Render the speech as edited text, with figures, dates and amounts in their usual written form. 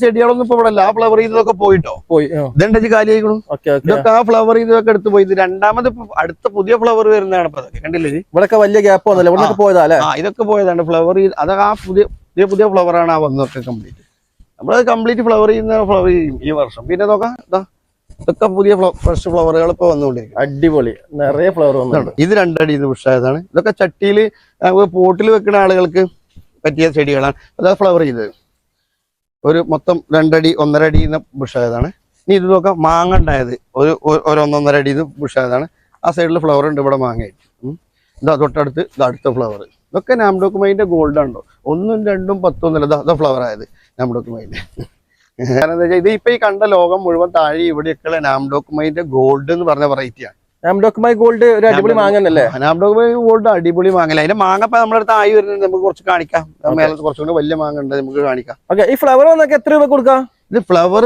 ചെടികളൊന്നും ഇപ്പൊ ഇവിടെ ആ ഫ്ലവർ ചെയ്തതൊക്കെ പോയിട്ടോ ഇതെന്താ കാലിയായിക്കണു ഇതൊക്കെ ആ ഫ്ലവർ ചെയ്തതൊക്കെ എടുത്ത് പോയി. ഇത് രണ്ടാമത് അടുത്ത പുതിയ ഫ്ലവർ വരുന്നതാണ് ഇപ്പൊ അതൊക്കെ കണ്ടില്ലേ ഇവിടെ വലിയ ഗ്യാപ്പ് പോയതാ. ഇതൊക്കെ പോയതാണ് ഫ്ലവർ ചെയ്ത് അതൊക്കെ ആ പുതിയ പുതിയ ഫ്ലവറാണ് ആ വന്നതൊക്കെ കംപ്ലീറ്റ്. നമ്മളത് കംപ്ലീറ്റ് ഫ്ലവർ ചെയ്യുന്ന ഫ്ലവർ ചെയ്യും ഈ വർഷം. പിന്നെ നോക്കാം ഇതൊക്കെ പുതിയ ഫ്രഷ് ഫ്ലവറുകൾ ഇപ്പൊ വന്നുകൊണ്ടിരിക്കും. അടിപൊളി നിറയെ ഫ്ലവർ വന്നുണ്ട്. ഇത് 2 അടി ബുഷായതാണ്. ഇതൊക്കെ ചട്ടിയിൽ പോട്ടിൽ വെക്കുന്ന ആളുകൾക്ക് പറ്റിയ ചെടികളാണ്. അതാ ഫ്ലവർ ചെയ്തത് ഒരു മൊത്തം 2 അടി 1.5 അടി ബുഷായതാണ്. ഇനി ഇത് നോക്കാം മാങ്ങ ഉണ്ടായത് ഒരു 1.5 അടി ബുഷായതാണ്. ആ സൈഡിൽ ഫ്ലവർ ഉണ്ട്, ഇവിടെ മാങ്ങയായിട്ട്. ഇതാ തൊട്ടടുത്ത് അടുത്ത ഫ്ലവർ. ഇതൊക്കെ നാംഡോക്കുമൈൻ്റെ ഗോൾഡ് ഉണ്ടോ 1, 2, 10 ഇതാ ഫ്ലവർ ആയത് നാംഡോക്കുമൈൻ്റെ. കാരണം എന്താ വെച്ചാൽ ഇത് ഇപ്പൊ ഈ കണ്ട ലോകം മുഴുവൻ താഴെ ഇവിടെയൊക്കെയുള്ള നാംഡോക്കുമൈൻ്റെ ഗോൾഡ് എന്ന് പറഞ്ഞ വെറൈറ്റിയാണ്. നാംഡോക്കുമൈ ഗോൾഡ് ഒരു അടിപൊളി മാങ്ങന്നല്ലേ? നാംഡോക്കുമൈ ഗോൾഡ് അടിപൊളി മാങ്ങല്ല. അതിന്റെ മാങ്ങ ഇപ്പൊ നമ്മുടെ അടുത്ത് ആയി വരുന്നത് നമുക്ക് കുറച്ച് കാണിക്കാം. മേലത്ത് കുറച്ചുകൂടി വലിയ മാങ്ങ ഉണ്ട്, നമുക്ക് കാണിക്കാം. ഈ ഫ്ലവർ വന്നൊക്കെ എത്ര രൂപ കൊടുക്കാം? ഇത് ഫ്ലവർ